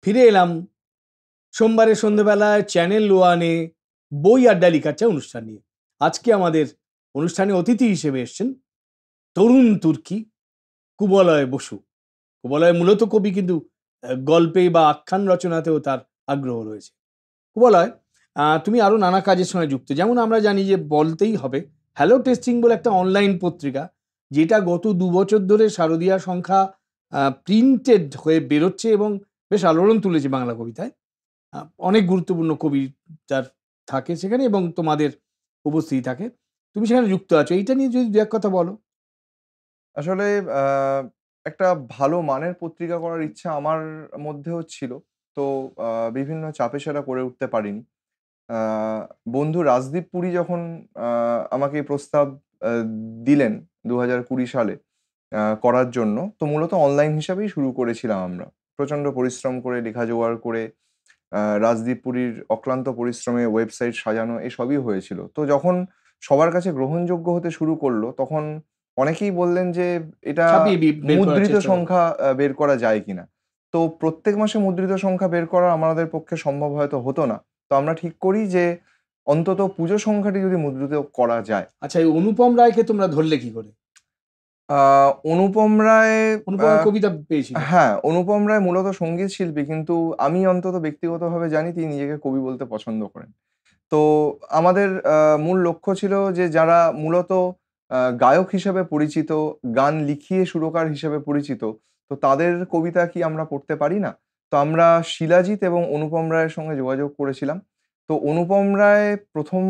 ফিরে এলাম সোমবারের সন্ধ্যেবেলায় চ্যানেল ওয়ানে বই আড্ডা লিখাচ্ছে অনুষ্ঠান নিয়ে। আজকে আমাদের অনুষ্ঠানে অতিথি হিসেবে এসছেন তরুণ তুর্কি কুবলয় বসু। কুবলয় মূলত কবি, কিন্তু গল্পে বা আখ্যান রচনাতেও তার আগ্রহ রয়েছে। কুবলয়, তুমি আরো নানা কাজের সঙ্গে যুক্ত, যেমন আমরা জানি যে বলতেই হবে হ্যালো টেস্টিং বলে একটা অনলাইন পত্রিকা, যেটা গত 2 বছর ধরে শারদীয়া সংখ্যা প্রিন্টেড হয়ে বেরোচ্ছে এবং বেশ আলোড়ন তুলেছে বাংলা কবিতায়। অনেক গুরুত্বপূর্ণ কবি তার থাকে সেখানে এবং তোমাদের উপস্থিতি থাকে, তুমি সেখানে যুক্ত আছো। এইটা নিয়ে যদি দু এক কথা বলো। আসলে আ একটা ভালো মানের পত্রিকা করার ইচ্ছা আমার মধ্যেও ছিল। তো আ বিভিন্ন চাপে সেটা করে উঠতে পারিনি। আ বন্ধু রাজদীপ পুরী যখন আ আমাকে এই প্রস্তাব আ দিলেন ২০২০ সালে করার জন্য, তো মূলত অনলাইন হিসাবেই শুরু করেছিলাম আমরা। প্রচন্ড পরিশ্রম করে লেখা জোগাড় করে রাজদীপ পুরীর অক্লান্ত পরিশ্রমে ওয়েবসাইট সাজানো এসবই হয়েছিল। তো যখন সবার কাছে গ্রহণযোগ্য হতে শুরু করলো, তখন অনেকেই বললেন যে, "এটা ছাপিয়ে বের করার মুদ্রিত চেষ্টা করো। সংখ্যা বের করা যায় কিনা?" তো প্রত্যেক মাসে মুদ্রিত সংখ্যা বের করা আমাদের পক্ষে সম্ভব হয়তো হতো না। তো আমরা ঠিক করি যে, অন্তত পুজো সংখ্যাটি যদি মুদ্রিত করা যায়। আচ্ছা, এই অনুপম রায়কে তোমরা ধরলে কি করে? আ অনুপম রায় আ অনুপমের কবিতা পেয়েছিল। হ্যাঁ, অনুপম রায় মূলত সঙ্গীত শিল্পী। কিন্তু আমি অন্তত ব্যক্তিগতভাবে জানি তিনি নিজেকে কবি বলতে পছন্দ করেন। তো আমাদের মূল লক্ষ্য ছিল যে যারা মূলত গায়ক হিসেবে পরিচিত, গান লিখিয়ে সুরকার হিসেবে পরিচিত, তো তাদের কবিতা কি আমরা পড়তে পারি না? তো আমরা শিলাজিৎ এবং অনুপম রায়ের সঙ্গে যোগাযোগ করেছিলাম। তো অনুপম রায় ১ম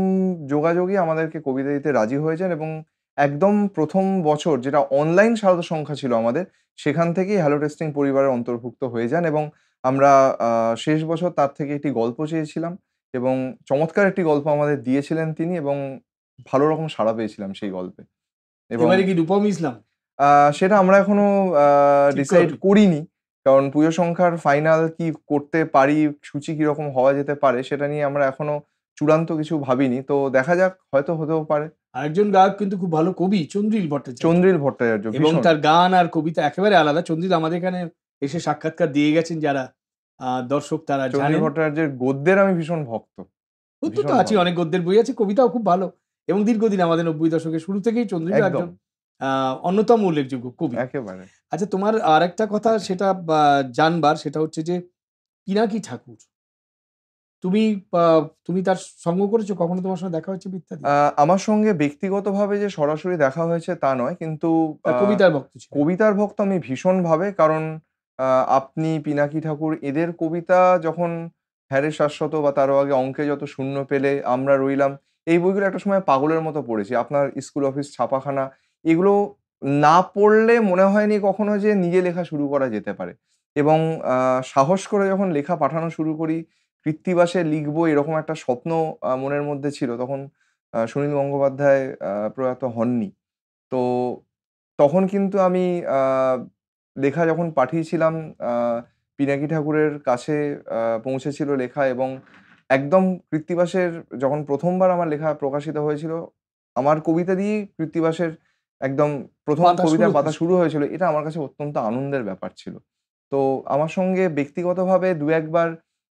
যোগাযোগেই আমাদেরকে কবিতা দিতে রাজি হয়েছেন এবং একদম ১ম বছর যেটা অনলাইন সারদা সংখ্যা ছিল আমাদের, সেখান থেকেই হ্যালো টেস্টিং পরিবারে অন্তর্ভুক্ত হয়ে যান এবং আমরা আ শেষ বছর তার থেকে একটি গল্প চেয়েছিলাম। এবং চমৎকার একটি গল্প আমাদের দিয়েছিলেন তিনি এবং ভালো রকম সাড়া পেয়েছিলাম সেই গল্পে। এবং এবারে কি রূপম ইসলাম আ সেটা আমরা এখনো আ ঠিক ডিসাইড করনি? করিনি। কারণ পুজো সংখ্যার ফাইনাল কি করতে পারি, সূচি কিরকম হওয়া যেতে পারে সেটা নিয়ে আমরা এখনো চূড়ান্ত কিছু ভাবিনি। তো দেখা যাক, হয়তো হতেও পারে। আরেকজন গায়ক কিন্তু খুব ভালো কবি, চন্দ্রিল ভট্টাচার্য, চন্দ্রিল ভট্টাচার্য এবং ভীষণ। তার গান আর কবিতা একেবারে আলাদা। চন্দ্রিল আমাদের এখানে এসে সাক্ষাৎকার দিয়ে গেছেন, যারা দর্শক তারা চন্দ্রিল জানেন। ভট্টাচার্যের গদ্যের আমি ভীষণ ভক্ত। বুদ্ধ তো ভীষণ আছে, ভালো। অনেক গদ্যের বই আছে, কবিতাও খুব ভালো এবং দীর্ঘদিন আমাদের ৯০ দশকের শুরু থেকেই চন্দ্রিল একদম, একজন অন্যতম উল্লেখযোগ্য কবি। একেবারে। আচ্ছা, তোমার আরেকটা কথা সেটা জানবার, সেটা হচ্ছে যে পিনাকি ঠাকুর, তুমি তুমি তার সঙ্গ করেছো কখনো? তোমার সঙ্গে দেখা হয়েছে ইত্যাদি? আ আমার সঙ্গে ব্যক্তিগতভাবে যে সরাসরি দেখা হয়েছে তা নয়। কিন্তু তার আ কবিতার ভক্ত ছিলেন। কবিতার ভক্ত আমি ভীষণভাবে। কারণ আ আপনি, পিনাকি ঠাকুর এদের কবিতা যখন 'হ্যারে শাশ্বত' বা তারও আগে 'অঙ্কে যত শূন্য পেলে আমরা রইলাম' এই বইগুলো একটা সময় পাগলের মতো পড়েছি। আপনার স্কুল অফিস ছাপাখানা এগুলো না পড়লে মনে হয়নি কখনো যে নিজে লেখা শুরু করা যেতে পারে। এবং আ সাহস করে যখন লেখা পাঠানো শুরু করি, কৃত্তিবাসে লিখবো এরকম একটা স্বপ্ন মনের মধ্যে ছিল। তখন সুনীল গঙ্গোপাধ্যায় প্রয়াত হননি। তো তখন কিন্তু আমি আ লেখা যখন পাঠিয়েছিলাম আ পিনাকি ঠাকুরের কাছে পৌঁছেছিল লেখা এবং একদম কৃত্তিবাসের যখন ১ম বার আমার লেখা প্রকাশিত হয়েছিল, আমার কবিতা দিয়েই কৃত্তিবাসের একদম ১ম পাতা শুরু কবিতার পাতা হয়েছে। শুরু হয়েছিল। এটা আমার কাছে অত্যন্ত আনন্দের ব্যাপার ছিল। তো আমার সঙ্গে ব্যক্তিগতভাবে ২-১ বার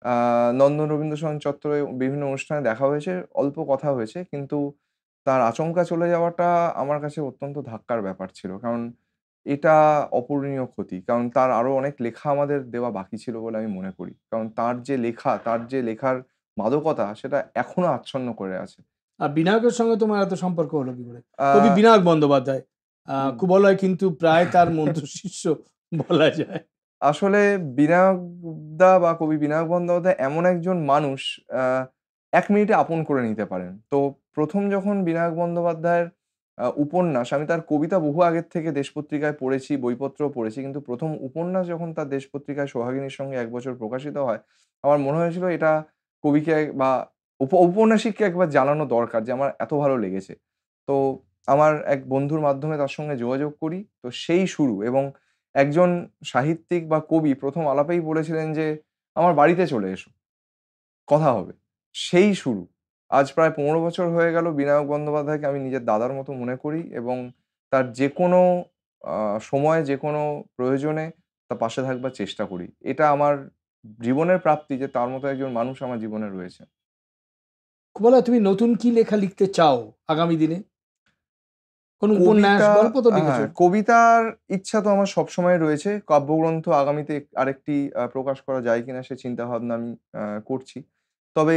আ নন্দন রবীন্দ্রসদন চত্বরে বিভিন্ন অনুষ্ঠানে দেখা হয়েছে, অল্প কথা হয়েছে। কিন্তু তার আচমকা চলে যাওয়াটা আমার কাছে অত্যন্ত ধাক্কার ব্যাপার ছিল। কারণ এটা অপূরণীয় ক্ষতি। কারণ তার আরো অনেক লেখা আমাদের দেওয়া বাকি ছিল বলে আমি মনে করি। কারণ তার যে লেখা, তার যে লেখার মাদকতা সেটা এখনো আচ্ছন্ন করে আছে। আর বিনায়কের সঙ্গে তোমার এত সম্পর্ক হলো কি করে? আ কবি বিনায়ক বন্দ্যোপাধ্যায়, উম কুবলয় কিন্তু প্রায় তার মন্ত্রশিষ্য বলা যায়। আসলে বিনায়ক দা বা কবি বিনায়ক বন্দ্যোপাধ্যায় এমন একজন মানুষ আ ১ মিনিটে আপন করে নিতে পারেন। তো ১ম যখন বিনায়ক বন্দ্যোপাধ্যায়ের উপন্যাস, আমি তার কবিতা বহু আগের থেকে দেশ পত্রিকায় পড়েছি, বইপত্রও পড়েছি। কিন্তু ১ম উপন্যাস যখন তার দেশ পত্রিকায় সোহাগিনীর সঙ্গে ১ বছর প্রকাশিত হয়, আমার মনে হয়েছিল এটা কবিকে বা ঔপন্যাসিককে একবার জানানো দরকার যে আমার এত ভালো লেগেছে। তো আমার এক বন্ধুর মাধ্যমে তার সঙ্গে যোগাযোগ করি। তো সেই শুরু এবং একজন সাহিত্যিক বা কবি ১ম আলাপেই বলেছিলেন যে, "আমার বাড়িতে চলে এসো, কথা হবে।" সেই শুরু। আজ প্রায় ১৫ বছর হয়ে গেল বিনায়ক বন্দ্যোপাধ্যায়কে আমি নিজের দাদার মতো মনে করি এবং তার যেকোনো আ সময়ে যেকোনো প্রয়োজনে তার পাশে থাকবার চেষ্টা করি। এটা আমার জীবনের প্রাপ্তি যে তার মতো একজন মানুষ আমার জীবনে রয়েছে। বলো, তুমি নতুন কি লেখা লিখতে চাও আগামী দিনে? কোন উপন্যাস, কবিতা, গল্প তো লিখেছো। হ্যাঁ, কবিতার ইচ্ছা তো আমার সবসময় রয়েছে। কাব্যগ্রন্থ আগামীতে আরেকটি প্রকাশ করা যায় কিনা সে চিন্তাভাবনা আমি করছি। তবে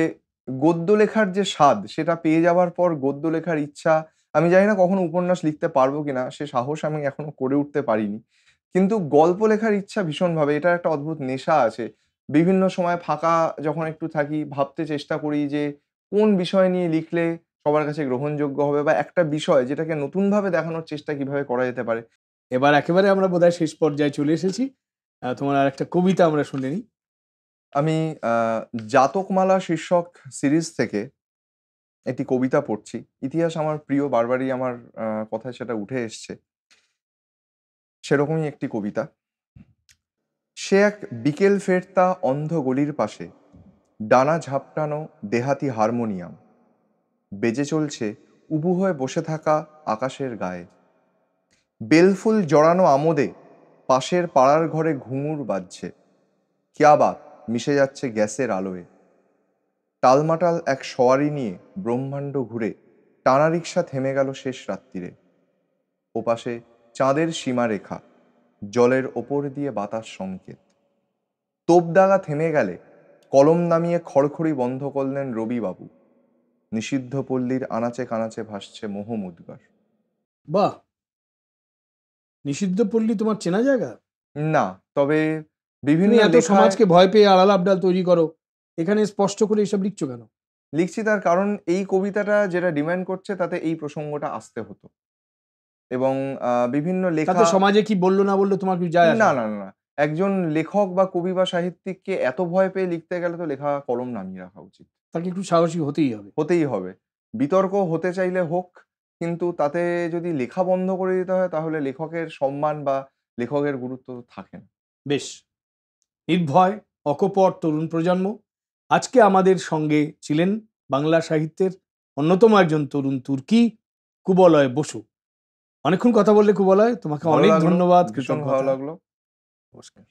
গদ্য লেখার যে স্বাদ সেটা পেয়ে যাওয়ার পর গদ্য লেখার ইচ্ছা, আমি জানি না কখনো উপন্যাস লিখতে পারবো কিনা, সে সাহস আমি এখনো করে উঠতে পারিনি। কিন্তু গল্প লেখার ইচ্ছা ভীষণভাবে। এটার একটা অদ্ভুত নেশা আছে। বিভিন্ন সময় ফাঁকা যখন একটু থাকি ভাবতে চেষ্টা করি যে কোন বিষয় নিয়ে লিখলে সবার কাছে গ্রহণযোগ্য হবে, বা একটা বিষয় যেটাকে নতুনভাবে দেখানোর চেষ্টা কিভাবে করা যেতে পারে। এবার একেবারে আমরা বোধহয় শেষ পর্যায়ে চলে এসেছি। তোমার আর একটা কবিতা আমরা শুনে নিই। আমি আ 'জাতকমালা' শীর্ষক সিরিজ থেকে একটি কবিতা পড়ছি। ইতিহাস আমার প্রিয়, বারবারই আমার কথায় সেটা উঠে এসছে। সেরকমই একটি কবিতা। সে এক বিকেল ফেরতা অন্ধ গলির পাশে, ডানা ঝাপটানো দেহাতি হারমোনিয়াম। বেজে চলছে উবু হয়ে বসে থাকা আকাশের গায়ে। বেলফুল জড়ানো আমোদে পাশের পাড়ার ঘরে ঘুঙুর বাজছে। কিয়া বাত মিশে যাচ্ছে গ্যাসের আলোয়। টালমাটাল এক সওয়ারি নিয়ে ব্রহ্মাণ্ড ঘুরে টানা রিকশা থেমে গেল শেষ রাত্তিরে। ওপাশে চাঁদের সীমারেখা, জলের ওপর দিয়ে বাতাস সংকেত। তোপদাগা থেমে গেলে কলম নামিয়ে খড়খড়ি বন্ধ করলেন রবিবাবু। নিষিদ্ধ পল্লীর আনাচে কানাচে ভাসছে মোহমুদ্গার। বাহ! নিষিদ্ধ পল্লী তোমার চেনা জায়গা? না, তবে তুমি বিভিন্ন এত লেখায় সমাজকে ভয় পেয়ে আড়াল আবডাল তৈরি করো, এখানে স্পষ্ট করে এসব লিখছো কেন? লিখছি, তার কারণ এই কবিতাটা যেটা ডিমান্ড করছে তাতে এই প্রসঙ্গটা আসতে হতো। এবং বিভিন্ন তাতে লেখা, সমাজে কি বললো না বললো তোমার কিছু যায় আসে না, না? না, না, না। একজন লেখক বা কবি বা সাহিত্যিককে এত ভয় পেয়ে লিখতে গেলে তো লেখা কলম নামিয়ে রাখা উচিত। তাকে একটু সাহসী হতেই হবে। হতেই হবে। বিতর্ক হতে চাইলে হোক, কিন্তু তাতে যদি লেখা বন্ধ করে দিতে হয় তাহলে লেখকের সম্মান বা লেখকের গুরুত্ব তো থাকে না। বেশ, নির্ভয়, অকপট তরুণ প্রজন্ম। আজকে আমাদের সঙ্গে ছিলেন বাংলা সাহিত্যের অন্যতম একজন তরুণ তুর্কি, কুবলয় বসু। অনেকক্ষণ কথা বললে কুবলয়, তোমাকে ভালো অনেক লাগলো, ধন্যবাদ, ভীষণ ভালো কৃতজ্ঞতা। লাগলো। নমস্কার।